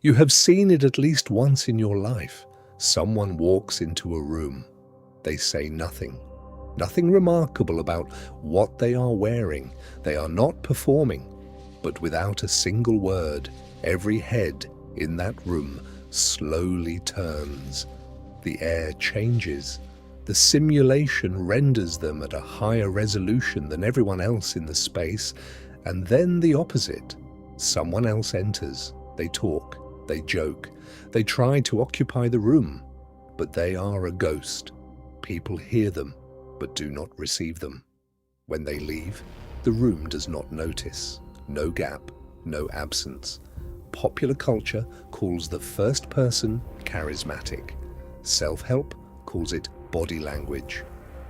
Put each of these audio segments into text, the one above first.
You have seen it at least once in your life. Someone walks into a room. They say nothing. Nothing remarkable about what they are wearing. They are not performing. But without a single word, every head in that room slowly turns. The air changes. The simulation renders them at a higher resolution than everyone else in the space, and then the opposite. Someone else enters. They talk. They joke. They try to occupy the room, but they are a ghost. People hear them, but do not receive them. When they leave, the room does not notice. No gap, no absence. Popular culture calls the first person charismatic. Self-help calls it body language.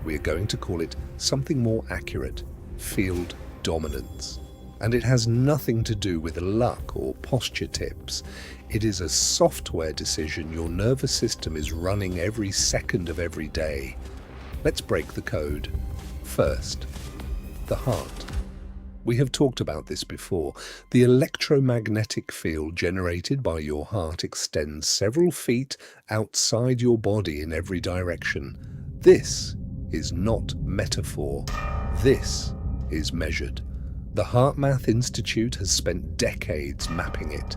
We are going to call it something more accurate, field dominance. And it has nothing to do with luck or posture tips. It is a software decision your nervous system is running every second of every day. Let's break the code. First, the heart. We have talked about this before. The electromagnetic field generated by your heart extends several feet outside your body in every direction. This is not metaphor. This is measured. The HeartMath Institute has spent decades mapping it.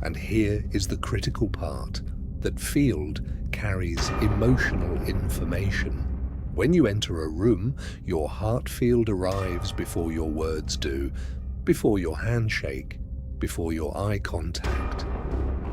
And here is the critical part. That field carries emotional information. When you enter a room, your heart field arrives before your words do, before your handshake, before your eye contact.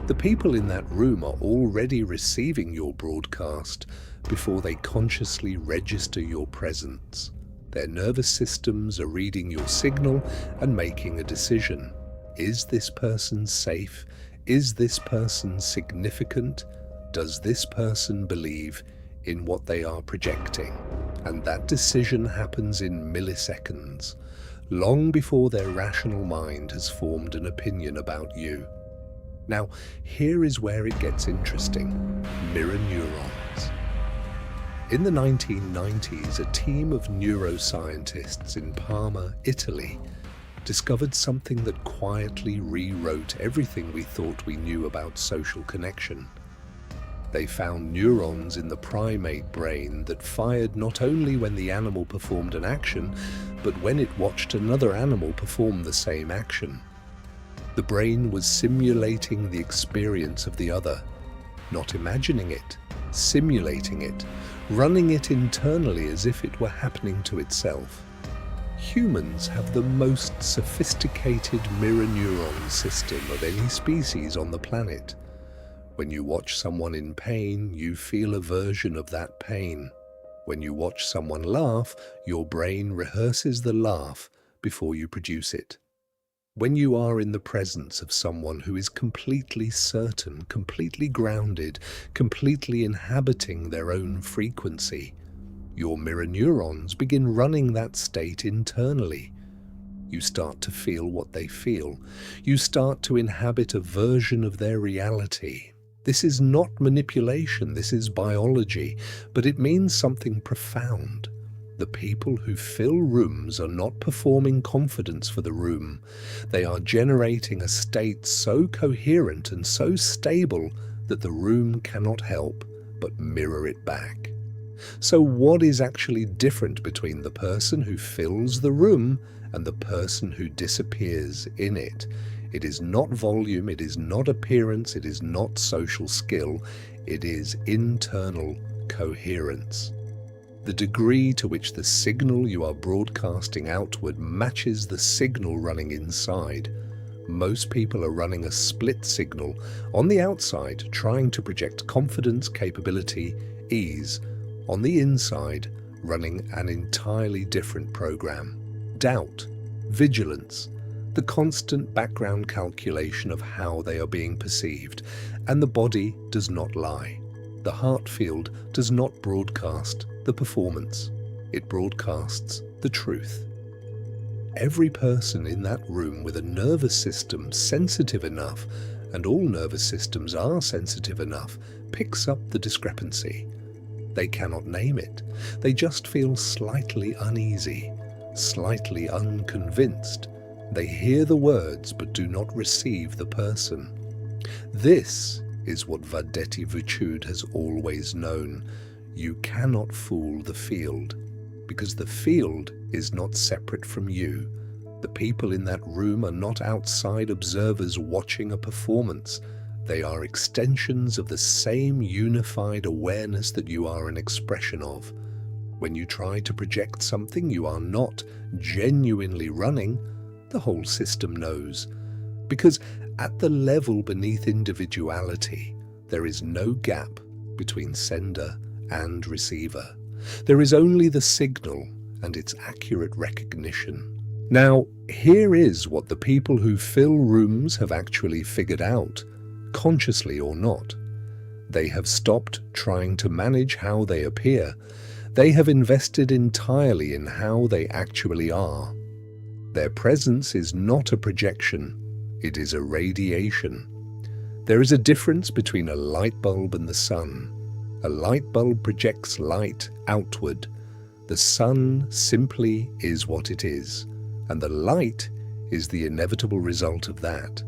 The people in that room are already receiving your broadcast before they consciously register your presence. Their nervous systems are reading your signal and making a decision. Is this person safe? Is this person significant? Does this person believe in what they are projecting? And that decision happens in milliseconds, long before their rational mind has formed an opinion about you. Now, here is where it gets interesting. Mirror neurons. In the 1990s, a team of neuroscientists in Parma, Italy, discovered something that quietly rewrote everything we thought we knew about social connection. They found neurons in the primate brain that fired not only when the animal performed an action, but when it watched another animal perform the same action. The brain was simulating the experience of the other, not imagining it, simulating it, running it internally as if it were happening to itself. Humans have the most sophisticated mirror neuron system of any species on the planet. When you watch someone in pain, you feel a version of that pain. When you watch someone laugh, your brain rehearses the laugh before you produce it. When you are in the presence of someone who is completely certain, completely grounded, completely inhabiting their own frequency, your mirror neurons begin running that state internally. You start to feel what they feel. You start to inhabit a version of their reality. This is not manipulation, this is biology, but it means something profound. The people who fill rooms are not performing confidence for the room. They are generating a state so coherent and so stable that the room cannot help but mirror it back. So what is actually different between the person who fills the room and the person who disappears in it? It is not volume, it is not appearance, it is not social skill, it is internal coherence. The degree to which the signal you are broadcasting outward matches the signal running inside. Most people are running a split signal on the outside, trying to project confidence, capability, ease. On the inside, running an entirely different program. Doubt, vigilance, the constant background calculation of how they are being perceived, and the body does not lie. The heart field does not broadcast the performance, it broadcasts the truth. Every person in that room with a nervous system sensitive enough, and all nervous systems are sensitive enough, picks up the discrepancy. They cannot name it, they just feel slightly uneasy, slightly unconvinced. They hear the words but do not receive the person. This is what Vahdet-i Vücud has always known. You cannot fool the field, because the field is not separate from you. The people in that room are not outside observers watching a performance. They are extensions of the same unified awareness that you are an expression of. When you try to project something you are not genuinely running, the whole system knows. Because at the level beneath individuality, there is no gap between sender and receiver. There is only the signal and its accurate recognition. Now, here is what the people who fill rooms have actually figured out, consciously or not. They have stopped trying to manage how they appear. They have invested entirely in how they actually are. Their presence is not a projection, it is a radiation. There is a difference between a light bulb and the sun. A light bulb projects light outward. The sun simply is what it is, and the light is the inevitable result of that.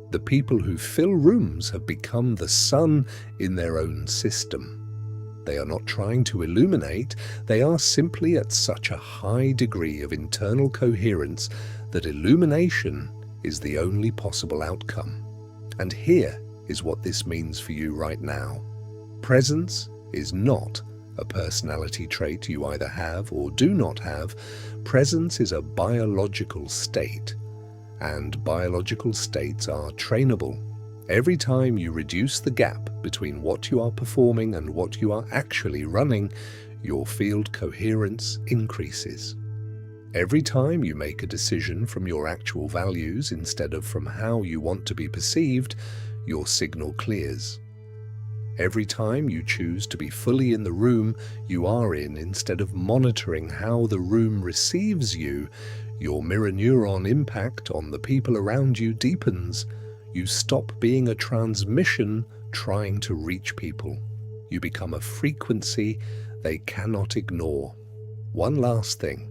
The people who fill rooms have become the sun in their own system. They are not trying to illuminate, they are simply at such a high degree of internal coherence that illumination is the only possible outcome. And here is what this means for you right now. Presence is not a personality trait you either have or do not have. Presence is a biological state, and biological states are trainable. Every time you reduce the gap between what you are performing and what you are actually running, your field coherence increases. Every time you make a decision from your actual values instead of from how you want to be perceived, your signal clears. Every time you choose to be fully in the room you are in instead of monitoring how the room receives you, your mirror neuron impact on the people around you deepens. You stop being a transmission trying to reach people. You become a frequency they cannot ignore. One last thing.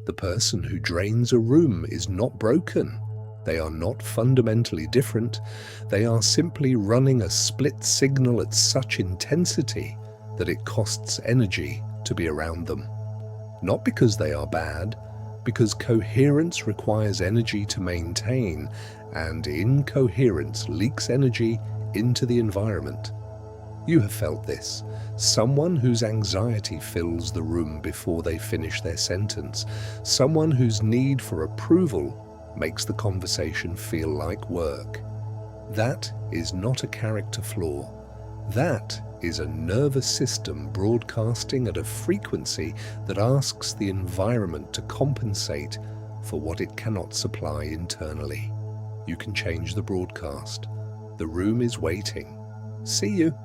The person who drains a room is not broken. They are not fundamentally different. They are simply running a split signal at such intensity that it costs energy to be around them. Not because they are bad, because coherence requires energy to maintain, and incoherence leaks energy into the environment. You have felt this. Someone whose anxiety fills the room before they finish their sentence. Someone whose need for approval makes the conversation feel like work. That is not a character flaw. That is a nervous system broadcasting at a frequency that asks the environment to compensate for what it cannot supply internally. You can change the broadcast. The room is waiting. See you.